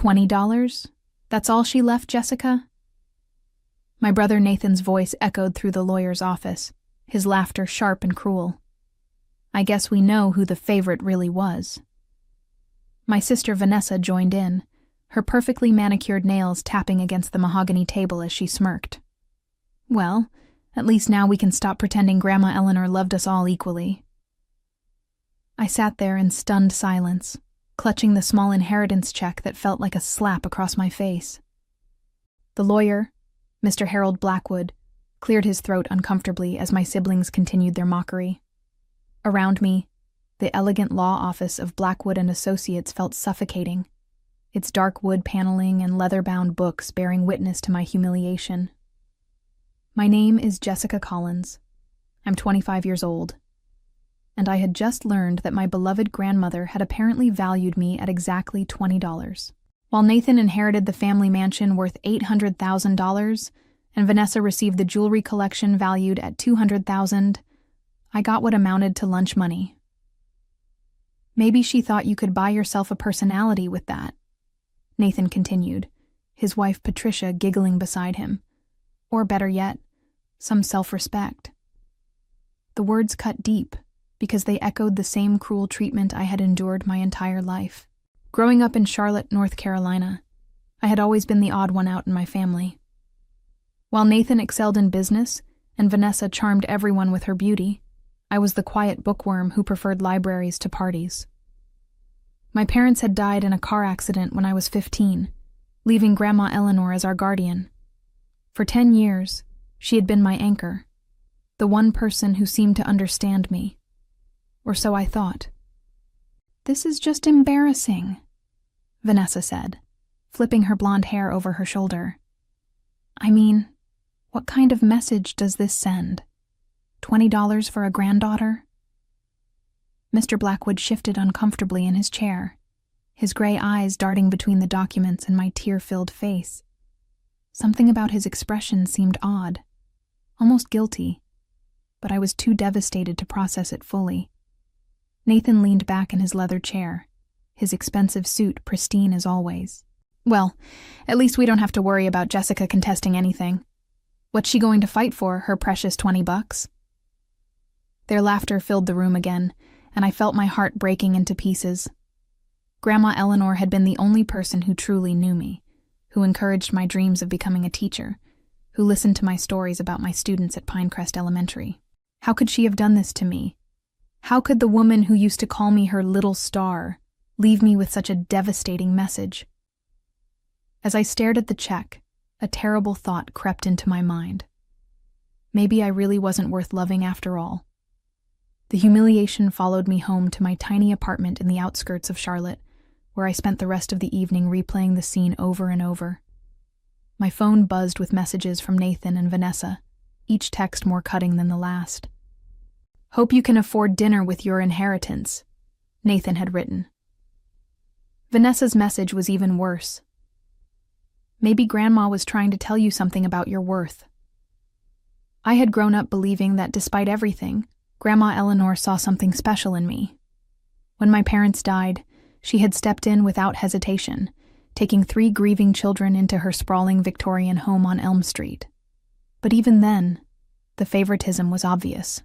$20? That's all she left, Jessica? My brother Nathan's voice echoed through the lawyer's office, his laughter sharp and cruel. I guess we know who the favorite really was. My sister Vanessa joined in, her perfectly manicured nails tapping against the mahogany table as she smirked. Well, at least now we can stop pretending Grandma Eleanor loved us all equally. I sat there in stunned silence, clutching the small inheritance check that felt like a slap across my face. The lawyer, Mr. Harold Blackwood, cleared his throat uncomfortably as my siblings continued their mockery. Around me, the elegant law office of Blackwood and Associates felt suffocating, its dark wood paneling and leather-bound books bearing witness to my humiliation. My name is Jessica Collins. I'm 25 years old. And I had just learned that my beloved grandmother had apparently valued me at exactly $20. While Nathan inherited the family mansion worth $800,000 and Vanessa received the jewelry collection valued at $200,000, I got what amounted to lunch money. Maybe she thought you could buy yourself a personality with that, Nathan continued, his wife Patricia giggling beside him. Or better yet, some self-respect. The words cut deep, because they echoed the same cruel treatment I had endured my entire life. Growing up in Charlotte, North Carolina, I had always been the odd one out in my family. While Nathan excelled in business and Vanessa charmed everyone with her beauty, I was the quiet bookworm who preferred libraries to parties. My parents had died in a car accident when I was 15, leaving Grandma Eleanor as our guardian. For 10 years, she had been my anchor, the one person who seemed to understand me. Or so I thought. This is just embarrassing, Vanessa said, flipping her blonde hair over her shoulder. I mean, what kind of message does this send? $20 for a granddaughter? Mr. Blackwood shifted uncomfortably in his chair, his gray eyes darting between the documents and my tear-filled face. Something about his expression seemed odd, almost guilty, but I was too devastated to process it fully. Nathan leaned back in his leather chair, his expensive suit pristine as always. Well, at least we don't have to worry about Jessica contesting anything. What's she going to fight for, her precious $20? Their laughter filled the room again, and I felt my heart breaking into pieces. Grandma Eleanor had been the only person who truly knew me, who encouraged my dreams of becoming a teacher, who listened to my stories about my students at Pinecrest Elementary. How could she have done this to me? How could the woman who used to call me her little star leave me with such a devastating message? As I stared at the check, a terrible thought crept into my mind. Maybe I really wasn't worth loving after all. The humiliation followed me home to my tiny apartment in the outskirts of Charlotte, where I spent the rest of the evening replaying the scene over and over. My phone buzzed with messages from Nathan and Vanessa, each text more cutting than the last. Hope you can afford dinner with your inheritance, Nathan had written. Vanessa's message was even worse. Maybe Grandma was trying to tell you something about your worth. I had grown up believing that despite everything, Grandma Eleanor saw something special in me. When my parents died, she had stepped in without hesitation, taking 3 grieving children into her sprawling Victorian home on Elm Street. But even then, the favoritism was obvious.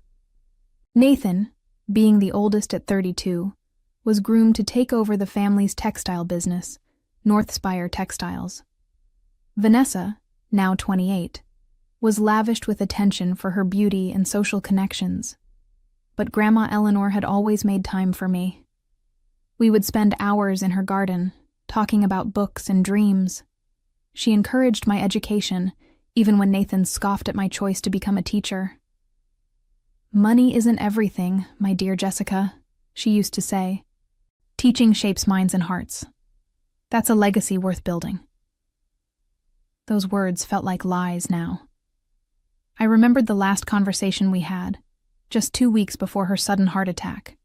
Nathan, being the oldest at 32, was groomed to take over the family's textile business, Northspire Textiles. Vanessa, now 28, was lavished with attention for her beauty and social connections. But Grandma Eleanor had always made time for me. We would spend hours in her garden, talking about books and dreams. She encouraged my education, even when Nathan scoffed at my choice to become a teacher. Money isn't everything, my dear Jessica, she used to say. Teaching shapes minds and hearts. That's a legacy worth building. Those words felt like lies now. I remembered the last conversation we had, just 2 weeks before her sudden heart attack.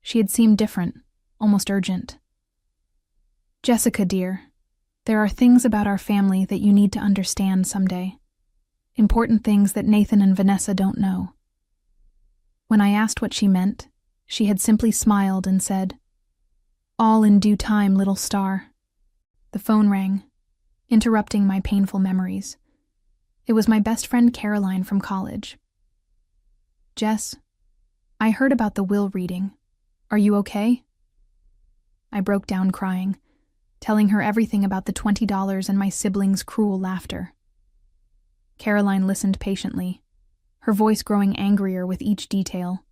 She had seemed different, almost urgent. Jessica, dear, there are things about our family that you need to understand someday. Important things that Nathan and Vanessa don't know. When I asked what she meant, she had simply smiled and said, "All in due time, little star." The phone rang, interrupting my painful memories. It was my best friend Caroline from college. "Jess, I heard about the will reading. Are you okay?" I broke down crying, telling her everything about the $20 and my siblings' cruel laughter. Caroline listened patiently, her voice growing angrier with each detail.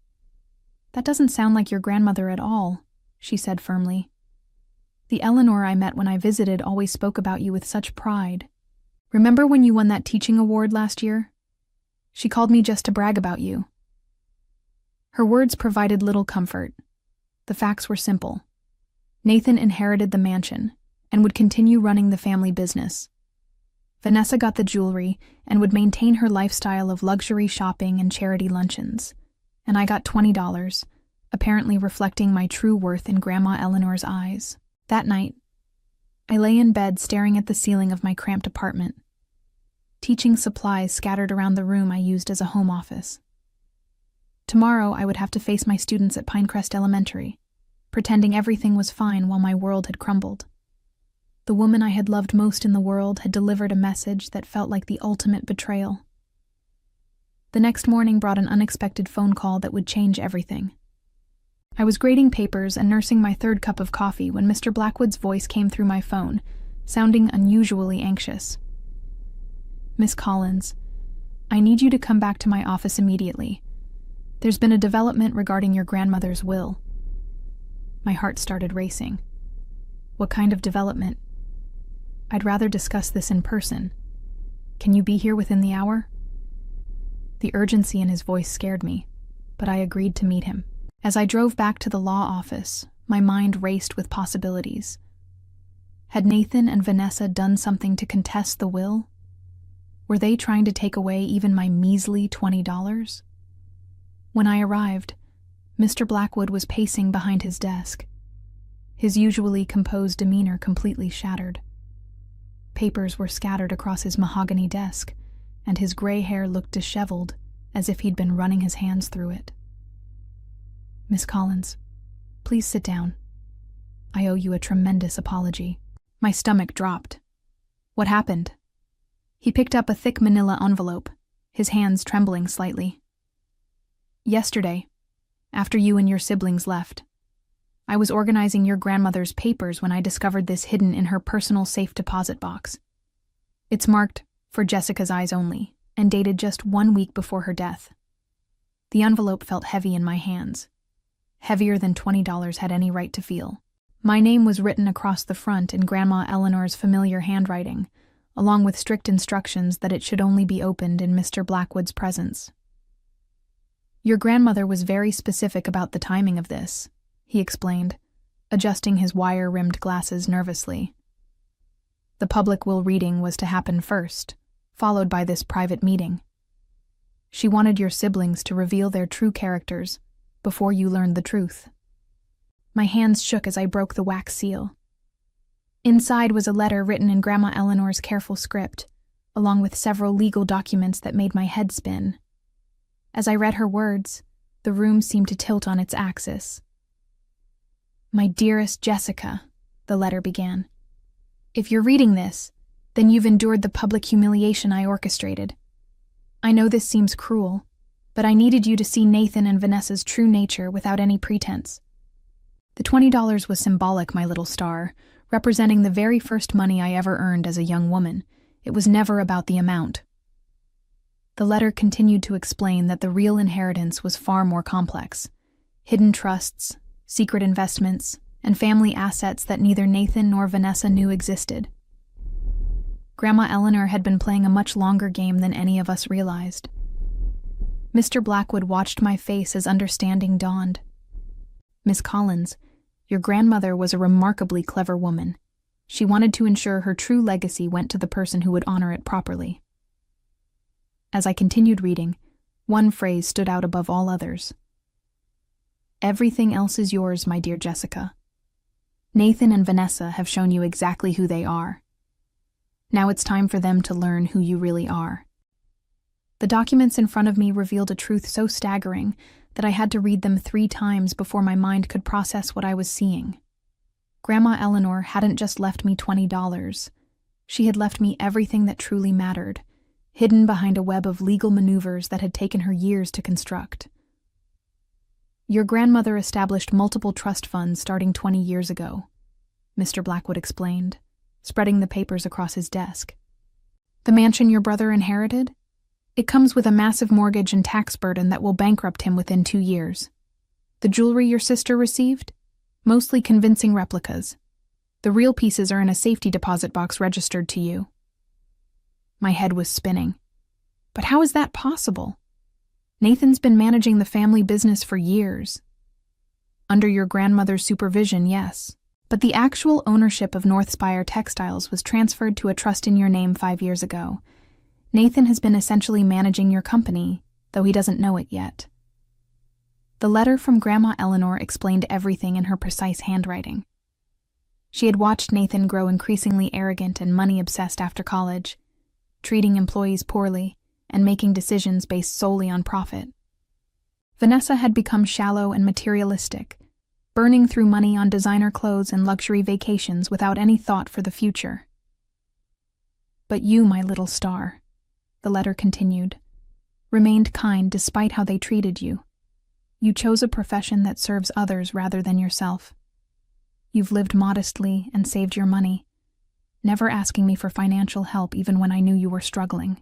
"That doesn't sound like your grandmother at all," she said firmly. "The Eleanor I met when I visited always spoke about you with such pride. Remember when you won that teaching award last year? She called me just to brag about you." Her words provided little comfort. The facts were simple. Nathan inherited the mansion and would continue running the family business. Vanessa got the jewelry and would maintain her lifestyle of luxury shopping and charity luncheons. And I got $20, apparently reflecting my true worth in Grandma Eleanor's eyes. That night, I lay in bed staring at the ceiling of my cramped apartment. Teaching supplies scattered around the room I used as a home office. Tomorrow I would have to face my students at Pinecrest Elementary, pretending everything was fine while my world had crumbled. The woman I had loved most in the world had delivered a message that felt like the ultimate betrayal. The next morning brought an unexpected phone call that would change everything. I was grading papers and nursing my third cup of coffee when Mr. Blackwood's voice came through my phone, sounding unusually anxious. "Miss Collins, I need you to come back to my office immediately. There's been a development regarding your grandmother's will." My heart started racing. "What kind of development?" "I'd rather discuss this in person. Can you be here within the hour?" The urgency in his voice scared me, but I agreed to meet him. As I drove back to the law office, my mind raced with possibilities. Had Nathan and Vanessa done something to contest the will? Were they trying to take away even my measly $20? When I arrived, Mr. Blackwood was pacing behind his desk, his usually composed demeanor completely shattered. Papers were scattered across his mahogany desk, and his gray hair looked disheveled, as if he'd been running his hands through it. "Miss Collins, please sit down. I owe you a tremendous apology." My stomach dropped. "What happened?" He picked up a thick manila envelope, his hands trembling slightly. "Yesterday, after you and your siblings left, I was organizing your grandmother's papers when I discovered this hidden in her personal safe deposit box. It's marked for Jessica's eyes only and dated just 1 week before her death. The envelope felt heavy in my hands, heavier than $20 had any right to feel. My name was written across the front in Grandma Eleanor's familiar handwriting, along with strict instructions that it should only be opened in Mr. Blackwood's presence. "Your grandmother was very specific about the timing of this," he explained, adjusting his wire-rimmed glasses nervously. "The public will reading was to happen first, followed by this private meeting. She wanted your siblings to reveal their true characters before you learned the truth." My hands shook as I broke the wax seal. Inside was a letter written in Grandma Eleanor's careful script, along with several legal documents that made my head spin. As I read her words, the room seemed to tilt on its axis. "My dearest Jessica," the letter began. "If you're reading this, then you've endured the public humiliation I orchestrated. I know this seems cruel, but I needed you to see Nathan and Vanessa's true nature without any pretense. The $20 was symbolic, my little star, representing the very first money I ever earned as a young woman. It was never about the amount." The letter continued to explain that the real inheritance was far more complex. Hidden trusts, secret investments, and family assets that neither Nathan nor Vanessa knew existed. Grandma Eleanor had been playing a much longer game than any of us realized. Mr. Blackwood watched my face as understanding dawned. "Miss Collins, your grandmother was a remarkably clever woman. She wanted to ensure her true legacy went to the person who would honor it properly." As I continued reading, one phrase stood out above all others. "Everything else is yours, my dear Jessica. Nathan and Vanessa have shown you exactly who they are. Now it's time for them to learn who you really are." The documents in front of me revealed a truth so staggering that I had to read them 3 times before my mind could process what I was seeing. Grandma Eleanor hadn't just left me $20. She had left me everything that truly mattered, hidden behind a web of legal maneuvers that had taken her years to construct. Your grandmother established multiple trust funds starting 20 years ago, Mr. Blackwood explained, spreading the papers across his desk. The mansion your brother inherited? It comes with a massive mortgage and tax burden that will bankrupt him within 2 years. The jewelry your sister received? Mostly convincing replicas. The real pieces are in a safety deposit box registered to you. My head was spinning. But how is that possible? Nathan's been managing the family business for years. Under your grandmother's supervision, yes. But the actual ownership of Northspire Textiles was transferred to a trust in your name 5 years ago. Nathan has been essentially managing your company, though he doesn't know it yet. The letter from Grandma Eleanor explained everything in her precise handwriting. She had watched Nathan grow increasingly arrogant and money-obsessed after college, treating employees poorly and making decisions based solely on profit. Vanessa had become shallow and materialistic, burning through money on designer clothes and luxury vacations without any thought for the future. But you, my little star, the letter continued, remained kind despite how they treated you. You chose a profession that serves others rather than yourself. You've lived modestly and saved your money, never asking me for financial help even when I knew you were struggling.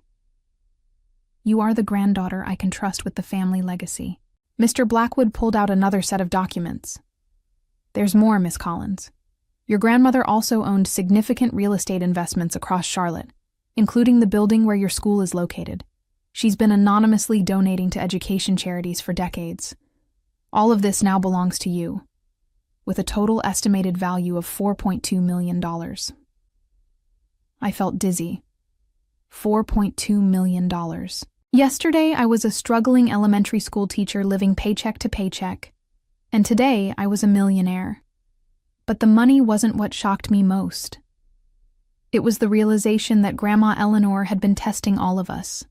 You are the granddaughter I can trust with the family legacy. Mr. Blackwood pulled out another set of documents. There's more, Miss Collins. Your grandmother also owned significant real estate investments across Charlotte, including the building where your school is located. She's been anonymously donating to education charities for decades. All of this now belongs to you, with a total estimated value of $4.2 million. I felt dizzy. $4.2 million. Yesterday, I was a struggling elementary school teacher living paycheck to paycheck, and today I was a millionaire. But the money wasn't what shocked me most. It was the realization that Grandma Eleanor had been testing all of us,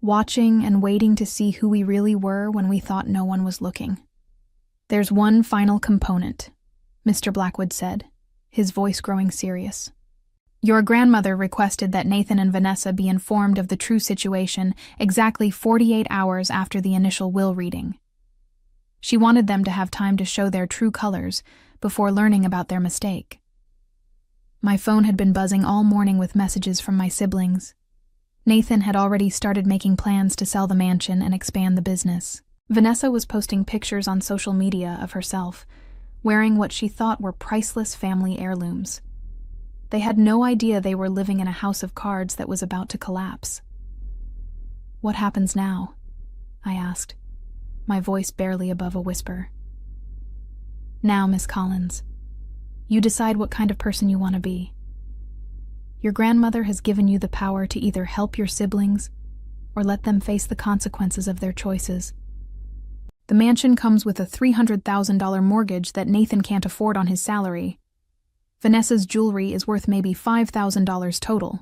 watching and waiting to see who we really were when we thought no one was looking. There's one final component, Mr. Blackwood said, his voice growing serious. Your grandmother requested that Nathan and Vanessa be informed of the true situation exactly 48 hours after the initial will reading. She wanted them to have time to show their true colors before learning about their mistake. My phone had been buzzing all morning with messages from my siblings. Nathan had already started making plans to sell the mansion and expand the business. Vanessa was posting pictures on social media of herself, wearing what she thought were priceless family heirlooms. They had no idea they were living in a house of cards that was about to collapse. What happens now? I asked, my voice barely above a whisper. Now, Miss Collins, you decide what kind of person you want to be. Your grandmother has given you the power to either help your siblings or let them face the consequences of their choices. The mansion comes with a $300,000 mortgage that Nathan can't afford on his salary. Vanessa's jewelry is worth maybe $5,000 total.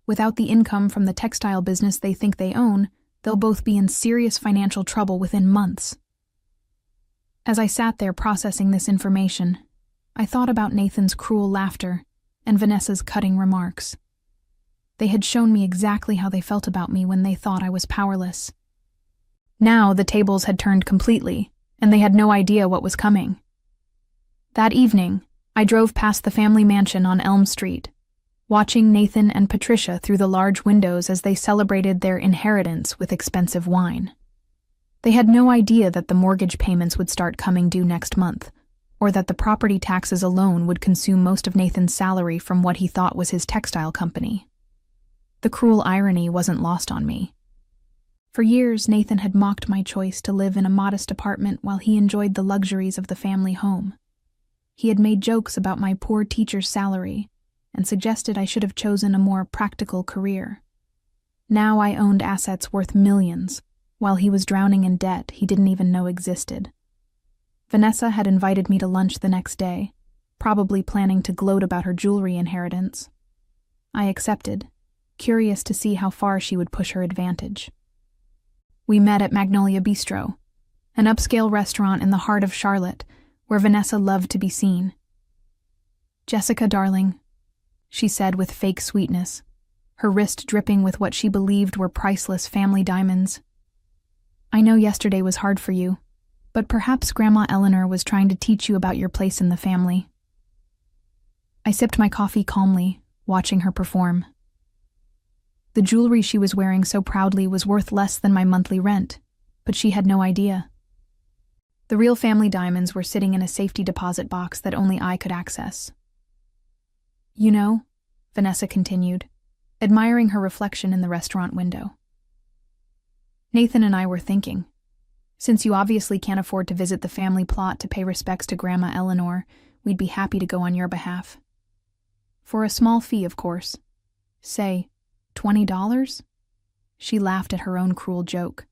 Without the income from the textile business they think they own, they'll both be in serious financial trouble within months. As I sat there processing this information, I thought about Nathan's cruel laughter and Vanessa's cutting remarks. They had shown me exactly how they felt about me when they thought I was powerless. Now the tables had turned completely, and they had no idea what was coming. That evening, I drove past the family mansion on Elm Street, watching Nathan and Patricia through the large windows as they celebrated their inheritance with expensive wine. They had no idea that the mortgage payments would start coming due next month, or that the property taxes alone would consume most of Nathan's salary from what he thought was his textile company. The cruel irony wasn't lost on me. For years, Nathan had mocked my choice to live in a modest apartment while he enjoyed the luxuries of the family home. He had made jokes about my poor teacher's salary and suggested I should have chosen a more practical career. Now I owned assets worth millions, while he was drowning in debt he didn't even know existed. Vanessa had invited me to lunch the next day, probably planning to gloat about her jewelry inheritance. I accepted, curious to see how far she would push her advantage. We met at Magnolia Bistro, an upscale restaurant in the heart of Charlotte, where Vanessa loved to be seen. "Jessica, darling," she said with fake sweetness, her wrist dripping with what she believed were priceless family diamonds. "I know yesterday was hard for you, but perhaps Grandma Eleanor was trying to teach you about your place in the family." I sipped my coffee calmly, watching her perform. The jewelry she was wearing so proudly was worth less than my monthly rent, but she had no idea. The real family diamonds were sitting in a safety deposit box that only I could access. "You know," Vanessa continued, admiring her reflection in the restaurant window, "Nathan and I were thinking, since you obviously can't afford to visit the family plot to pay respects to Grandma Eleanor, we'd be happy to go on your behalf. For a small fee, of course. Say, $20? She laughed at her own cruel joke.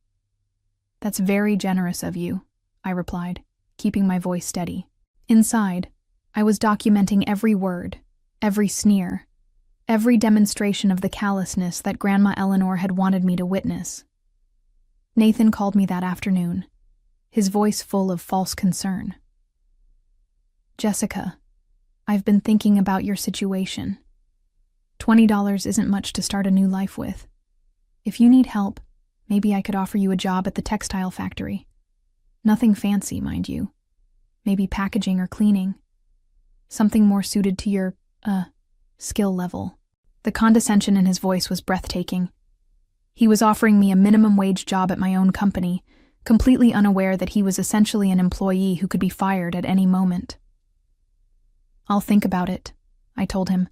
"That's very generous of you," I replied, keeping my voice steady. Inside, I was documenting every word, every sneer, every demonstration of the callousness that Grandma Eleanor had wanted me to witness. Nathan called me that afternoon, his voice full of false concern. "Jessica, I've been thinking about your situation. $20 isn't much to start a new life with. If you need help, maybe I could offer you a job at the textile factory. Nothing fancy, mind you. Maybe packaging or cleaning. Something more suited to your, skill level." The condescension in his voice was breathtaking. He was offering me a minimum wage job at my own company, completely unaware that he was essentially an employee who could be fired at any moment. "I'll think about it," I told him,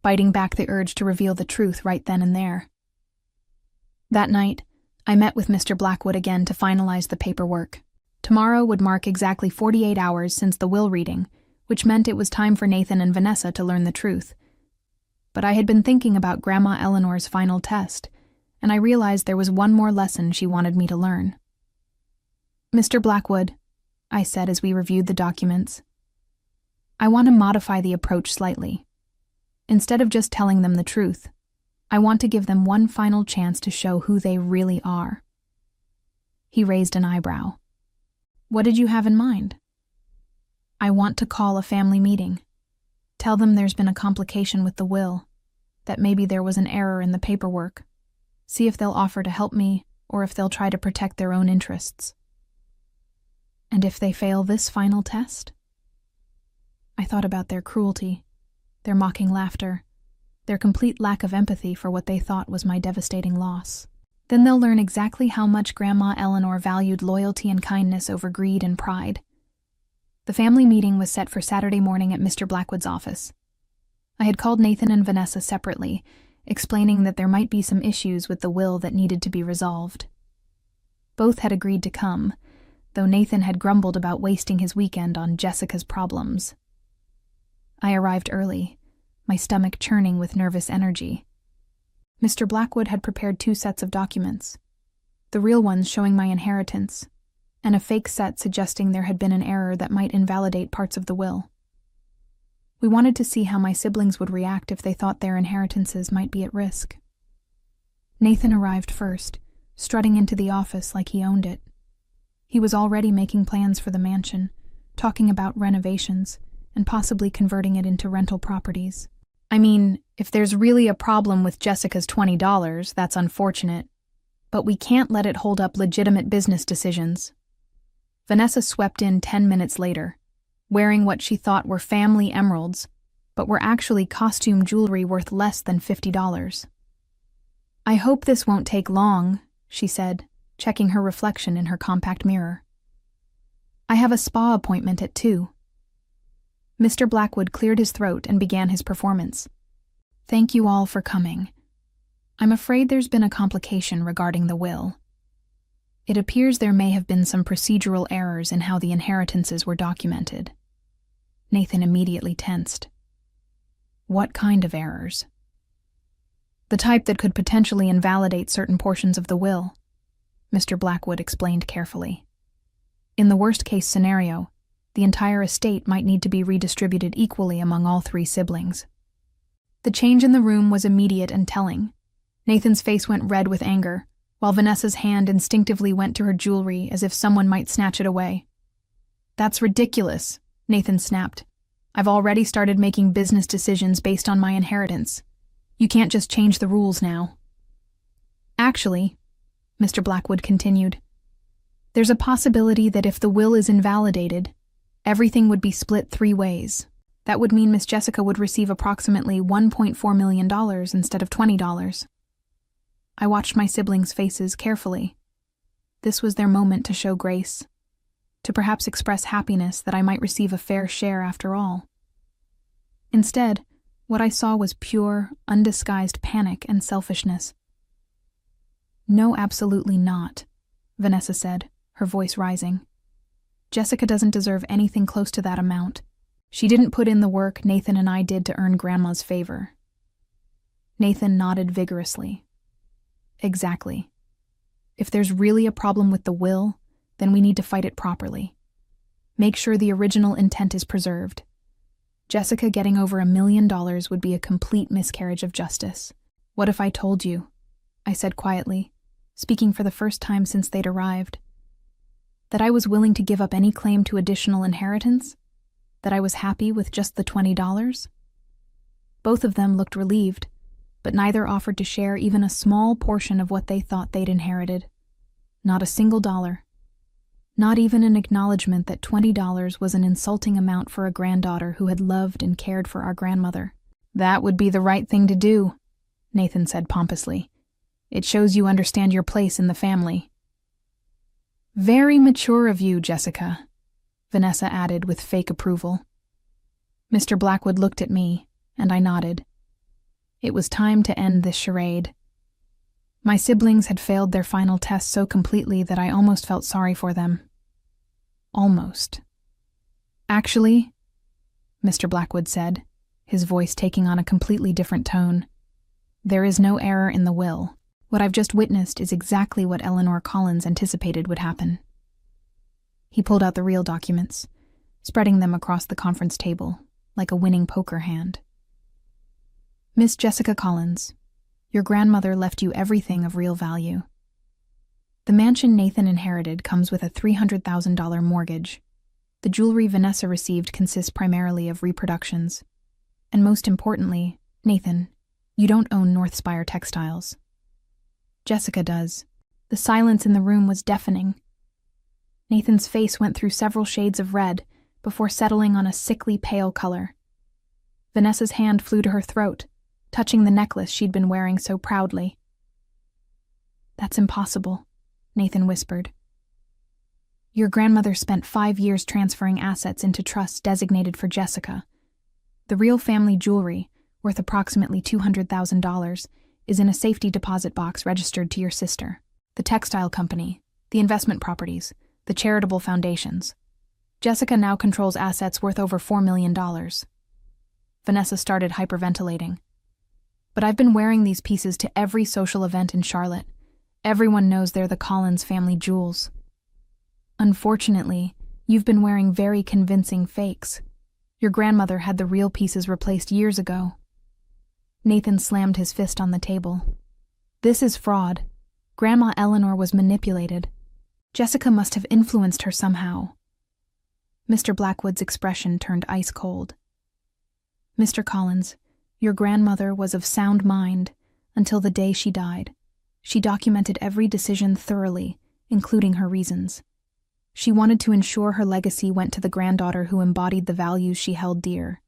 biting back the urge to reveal the truth right then and there. That night, I met with Mr. Blackwood again to finalize the paperwork. Tomorrow would mark exactly 48 hours since the will reading, which meant it was time for Nathan and Vanessa to learn the truth. But I had been thinking about Grandma Eleanor's final test, and I realized there was one more lesson she wanted me to learn. "Mr. Blackwood," I said as we reviewed the documents, "I want to modify the approach slightly. Instead of just telling them the truth, I want to give them one final chance to show who they really are." He raised an eyebrow. "What did you have in mind?" "I want to call a family meeting. Tell them there's been a complication with the will, that maybe there was an error in the paperwork. See if they'll offer to help me, or if they'll try to protect their own interests." "And if they fail this final test?" I thought about their cruelty, their mocking laughter, their complete lack of empathy for what they thought was my devastating loss. Then they'll learn exactly how much Grandma Eleanor valued loyalty and kindness over greed and pride. The family meeting was set for Saturday morning at Mr. Blackwood's office. I had called Nathan and Vanessa separately, explaining that there might be some issues with the will that needed to be resolved. Both had agreed to come, though Nathan had grumbled about wasting his weekend on Jessica's problems. I arrived early, my stomach churning with nervous energy. Mr. Blackwood had prepared 2 sets of documents, the real ones showing my inheritance, and a fake set suggesting there had been an error that might invalidate parts of the will. We wanted to see how my siblings would react if they thought their inheritances might be at risk. Nathan arrived first, strutting into the office like he owned it. He was already making plans for the mansion, talking about renovations, and possibly converting it into rental properties. "I mean, if there's really a problem with Jessica's $20, that's unfortunate, but we can't let it hold up legitimate business decisions." Vanessa swept in 10 minutes later, wearing what she thought were family emeralds, but were actually costume jewelry worth less than $50. "I hope this won't take long," she said, checking her reflection in her compact mirror. "I have a spa appointment at 2. Mr. Blackwood cleared his throat and began his performance. "Thank you all for coming. I'm afraid there's been a complication regarding the will. It appears there may have been some procedural errors in how the inheritances were documented." Nathan immediately tensed. "What kind of errors?" "The type that could potentially invalidate certain portions of the will," Mr. Blackwood explained carefully. "In the worst-case scenario, the entire estate might need to be redistributed equally among all 3 siblings." The change in the room was immediate and telling. Nathan's face went red with anger, while Vanessa's hand instinctively went to her jewelry as if someone might snatch it away. "That's ridiculous," Nathan snapped. I've already started making business decisions based on my inheritance. You can't just change the rules now. Actually, Mr. Blackwood continued, there's a possibility that if the will is invalidated, everything would be split 3 ways. That would mean Miss Jessica would receive approximately $1.4 million instead of $20. I watched my siblings' faces carefully. This was their moment to show grace, to perhaps express happiness that I might receive a fair share after all. Instead, what I saw was pure, undisguised panic and selfishness. No, absolutely not, Vanessa said, her voice rising. Jessica doesn't deserve anything close to that amount. She didn't put in the work Nathan and I did to earn Grandma's favor. Nathan nodded vigorously. Exactly. If there's really a problem with the will, then we need to fight it properly. Make sure the original intent is preserved. Jessica getting over $1 million would be a complete miscarriage of justice. What if I told you? I said quietly, speaking for the first time since they'd arrived. That I was willing to give up any claim to additional inheritance? That I was happy with just the $20? Both of them looked relieved, but neither offered to share even a small portion of what they thought they'd inherited. Not a single dollar. Not even an acknowledgement that $20 was an insulting amount for a granddaughter who had loved and cared for our grandmother. That would be the right thing to do, Nathan said pompously. It shows you understand your place in the family. Very mature of you, Jessica, Vanessa added with fake approval. Mr. Blackwood looked at me, and I nodded. It was time to end this charade. My siblings had failed their final test so completely that I almost felt sorry for them. Almost. Actually, Mr. Blackwood said, his voice taking on a completely different tone, there is no error in the will. What I've just witnessed is exactly what Eleanor Collins anticipated would happen. He pulled out the real documents, spreading them across the conference table, like a winning poker hand. Miss Jessica Collins, your grandmother left you everything of real value. The mansion Nathan inherited comes with a $300,000 mortgage. The jewelry Vanessa received consists primarily of reproductions. And most importantly, Nathan, you don't own Northspire Textiles. Jessica does. The silence in the room was deafening. Nathan's face went through several shades of red before settling on a sickly pale color. Vanessa's hand flew to her throat, touching the necklace she'd been wearing so proudly. That's impossible, Nathan whispered. Your grandmother spent 5 years transferring assets into trusts designated for Jessica. The real family jewelry, worth approximately $200,000, is in a safety deposit box registered to your sister. The textile company, the investment properties, the charitable foundations. Jessica now controls assets worth over $4 million. Vanessa started hyperventilating. But I've been wearing these pieces to every social event in Charlotte. Everyone knows they're the Collins family jewels. Unfortunately, you've been wearing very convincing fakes. Your grandmother had the real pieces replaced years ago. Nathan slammed his fist on the table. This is fraud. Grandma Eleanor was manipulated. Jessica must have influenced her somehow. Mr. Blackwood's expression turned ice cold. Mr. Collins, your grandmother was of sound mind until the day she died. She documented every decision thoroughly, including her reasons. She wanted to ensure her legacy went to the granddaughter who embodied the values she held dear: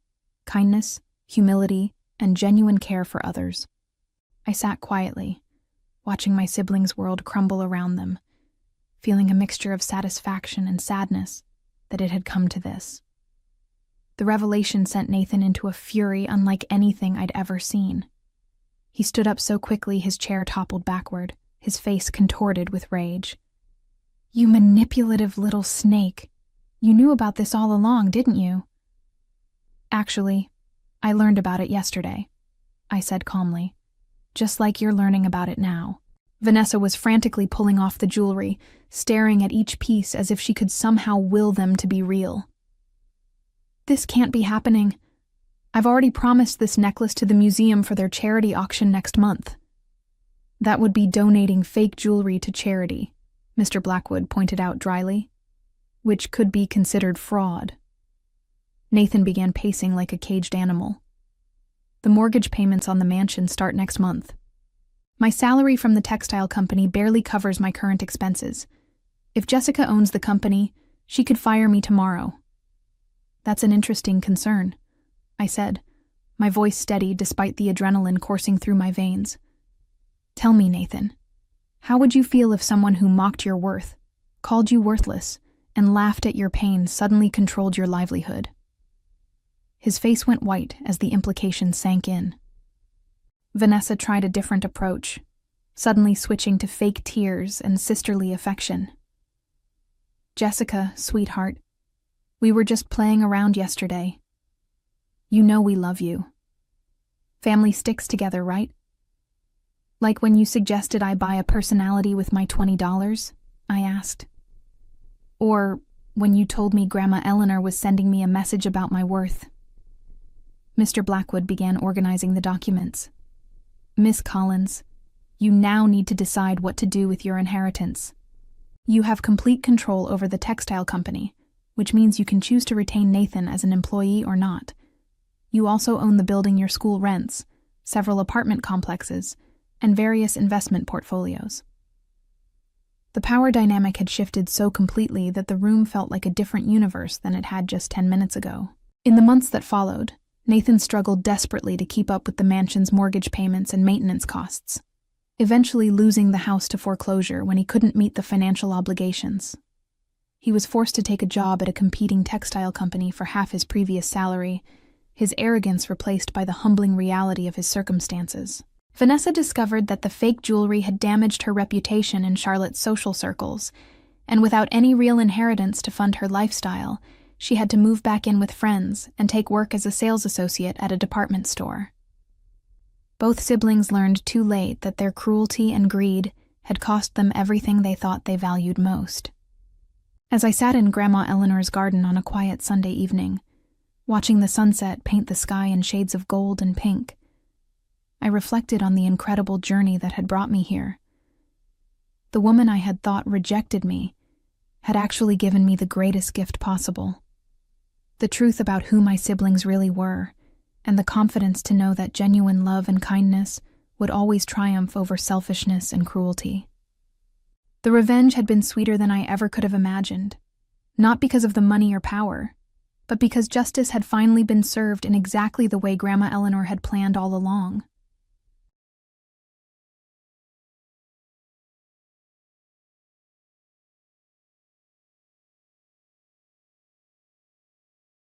kindness, humility, and genuine care for others. I sat quietly, watching my siblings' world crumble around them, feeling a mixture of satisfaction and sadness that it had come to this. The revelation sent Nathan into a fury unlike anything I'd ever seen. He stood up so quickly his chair toppled backward, his face contorted with rage. You manipulative little snake. You knew about this all along, didn't you? Actually, I learned about it yesterday, I said calmly, just like you're learning about it now. Vanessa was frantically pulling off the jewelry, staring at each piece as if she could somehow will them to be real. This can't be happening. I've already promised this necklace to the museum for their charity auction next month. That would be donating fake jewelry to charity, Mr. Blackwood pointed out dryly, which could be considered fraud. Nathan began pacing like a caged animal. The mortgage payments on the mansion start next month. My salary from the textile company barely covers my current expenses. If Jessica owns the company, she could fire me tomorrow. That's an interesting concern, I said, my voice steady despite the adrenaline coursing through my veins. Tell me, Nathan, how would you feel if someone who mocked your worth, called you worthless, and laughed at your pain suddenly controlled your livelihood? His face went white as the implication sank in. Vanessa tried a different approach, suddenly switching to fake tears and sisterly affection. Jessica, sweetheart, we were just playing around yesterday. You know we love you. Family sticks together, right? Like when you suggested I buy a personality with my $20, I asked. Or when you told me Grandma Eleanor was sending me a message about my worth. Mr. Blackwood began organizing the documents. Miss Collins, you now need to decide what to do with your inheritance. You have complete control over the textile company, which means you can choose to retain Nathan as an employee or not. You also own the building your school rents, several apartment complexes, and various investment portfolios. The power dynamic had shifted so completely that the room felt like a different universe than it had just 10 minutes ago. In the months that followed, Nathan struggled desperately to keep up with the mansion's mortgage payments and maintenance costs, eventually losing the house to foreclosure when he couldn't meet the financial obligations. He was forced to take a job at a competing textile company for half his previous salary, his arrogance replaced by the humbling reality of his circumstances. Vanessa discovered that the fake jewelry had damaged her reputation in Charlotte's social circles, and without any real inheritance to fund her lifestyle, she had to move back in with friends and take work as a sales associate at a department store. Both siblings learned too late that their cruelty and greed had cost them everything they thought they valued most. As I sat in Grandma Eleanor's garden on a quiet Sunday evening, watching the sunset paint the sky in shades of gold and pink, I reflected on the incredible journey that had brought me here. The woman I had thought rejected me had actually given me the greatest gift possible. The truth about who my siblings really were, and the confidence to know that genuine love and kindness would always triumph over selfishness and cruelty. The revenge had been sweeter than I ever could have imagined, not because of the money or power, but because justice had finally been served in exactly the way Grandma Eleanor had planned all along.